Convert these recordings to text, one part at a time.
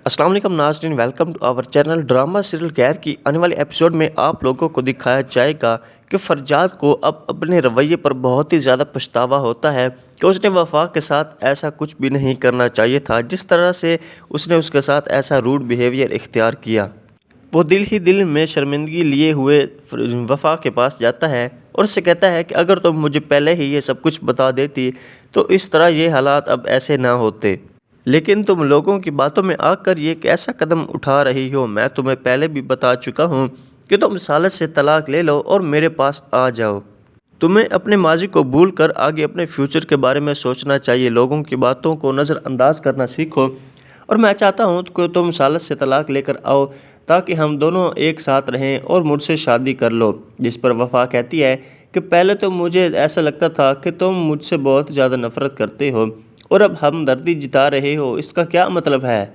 अस्सलाम वालेकुम नाज़रीन, welcome to our channel. Drama serial Ghair की आने वाले एपिसोड में आप लोगों को दिखाया जाएगा कि फरजाद को अब अपने रवैये पर बहुत ही ज़्यादा पछतावा होता है कि उसने वफा के साथ ऐसा कुछ भी नहीं करना चाहिए था। जिस तरह से उसने उसके साथ ऐसा रूड बिहेवियर इख्तियार किया, वो दिल ही दिल में शर्मिंदगी लिए हुए वफा के पास जाता है और उससे कहता है कि अगर तुम मुझे पहले ही ये सब कुछ बता देती तो इस तरह ये हालात अब ऐसे ना होते, लेकिन तुम लोगों की बातों में आकर ये कैसा कदम उठा रही हो। मैं तुम्हें पहले भी बता चुका हूँ कि तुम सालत से तलाक ले लो और मेरे पास आ जाओ। तुम्हें अपने माजी को भूलकर आगे अपने फ्यूचर के बारे में सोचना चाहिए। लोगों की बातों को नज़रअंदाज करना सीखो और मैं चाहता हूँ कि तुम सालत से तलाक लेकर आओ ताकि हम दोनों एक साथ रहें और मुझसे शादी कर लो। जिस पर वफा कहती है कि पहले तो मुझे ऐसा लगता था कि तुम मुझसे बहुत ज़्यादा नफ़रत करते हो और अब हमदर्दी जिता रहे हो, इसका क्या मतलब है।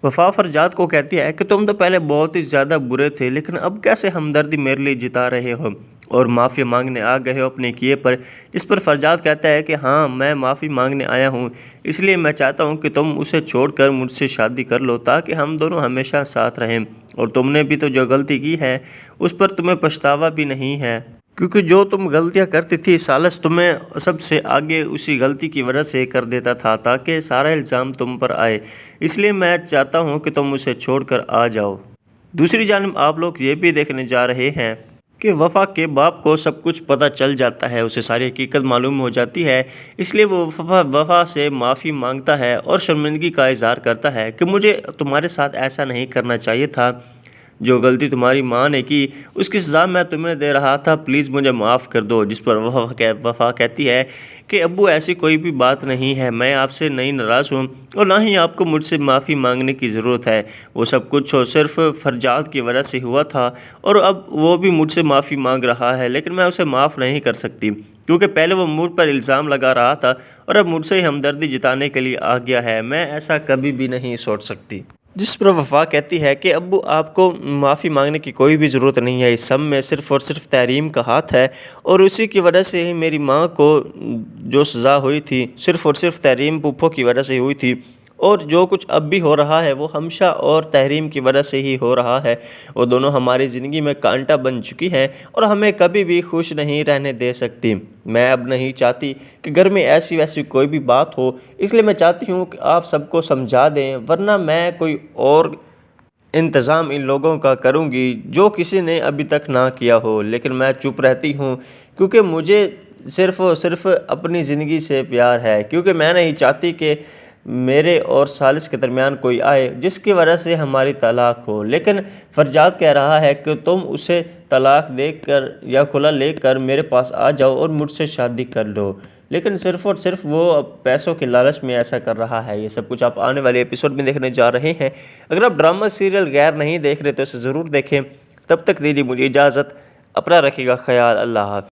वफा फरजाद को कहती है कि तुम तो पहले बहुत ही ज़्यादा बुरे थे, लेकिन अब कैसे हमदर्दी मेरे लिए जिता रहे हो और माफ़ी मांगने आ गए हो अपने किए पर। इस पर फरजाद कहता है कि हाँ, मैं माफ़ी मांगने आया हूँ, इसलिए मैं चाहता हूँ कि तुम उसे छोड़कर मुझसे शादी कर लो ताकि हम दोनों हमेशा साथ रहें। और तुमने भी तो जो गलती की है उस पर तुम्हें पछतावा भी नहीं है, क्योंकि जो तुम गलतियां करती थी सालस तुम्हें सबसे आगे उसी गलती की वजह से कर देता था ताकि सारा इल्ज़ाम तुम पर आए। इसलिए मैं चाहता हूं कि तुम उसे छोड़कर आ जाओ। दूसरी जानिब आप लोग ये भी देखने जा रहे हैं कि वफा के बाप को सब कुछ पता चल जाता है, उसे सारी हकीकत मालूम हो जाती है। इसलिए वो वफा से माफ़ी मांगता है और शर्मिंदगी का इजहार करता है कि मुझे तुम्हारे साथ ऐसा नहीं करना चाहिए था। जो गलती तुम्हारी माँ ने की उसकी सज़ा मैं तुम्हें दे रहा था, प्लीज़ मुझे माफ़ कर दो। जिस पर वफा कहती है कि अब्बू ऐसी कोई भी बात नहीं है, मैं आपसे नहीं नाराज़ हूँ और ना ही आपको मुझसे माफ़ी मांगने की ज़रूरत है। वो सब कुछ सिर्फ फरजाद की वजह से हुआ था और अब वो भी मुझसे माफ़ी मांग रहा है, लेकिन मैं उसे माफ़ नहीं कर सकती क्योंकि पहले वो मुझ पर इल्ज़ाम लगा रहा था और अब मुझसे ही हमदर्दी जिताने के लिए आ गया है। मैं ऐसा कभी भी नहीं सोच सकती। जिस पर वफा कहती है कि अब्बू आपको माफ़ी मांगने की कोई भी ज़रूरत नहीं है, इस सब में सिर्फ़ और सिर्फ तहरीम का हाथ है और उसी की वजह से ही मेरी माँ को जो सज़ा हुई थी सिर्फ़ और सिर्फ तहरीम पुप्पो की वजह से हुई थी और जो कुछ अब भी हो रहा है वो हमशा और तहरीम की वजह से ही हो रहा है। वो दोनों हमारी ज़िंदगी में कांटा बन चुकी हैं और हमें कभी भी खुश नहीं रहने दे सकती। मैं अब नहीं चाहती कि घर में ऐसी वैसी कोई भी बात हो, इसलिए मैं चाहती हूँ कि आप सबको समझा दें, वरना मैं कोई और इंतज़ाम इन लोगों का करूँगी जो किसी ने अभी तक ना किया हो। लेकिन मैं चुप रहती हूँ क्योंकि मुझे सिर्फ़ और सिर्फ अपनी ज़िंदगी से प्यार है, क्योंकि मैं नहीं चाहती कि मेरे और सालिस के दरमियान कोई आए जिसकी वजह से हमारी तलाक हो। लेकिन फरजाद कह रहा है कि तुम उसे तलाक देकर या खुला लेकर मेरे पास आ जाओ और मुझसे शादी कर लो, लेकिन सिर्फ़ और सिर्फ वो अब पैसों के लालच में ऐसा कर रहा है। ये सब कुछ आप आने वाले एपिसोड में देखने जा रहे हैं। अगर आप ड्रामा सीरियल गैर नहीं देख रहे तो इसे ज़रूर देखें। तब तक दीजिए मुझे इजाज़त, अपना रखिएगा ख्याल। अल्लाह हाफ़िज़।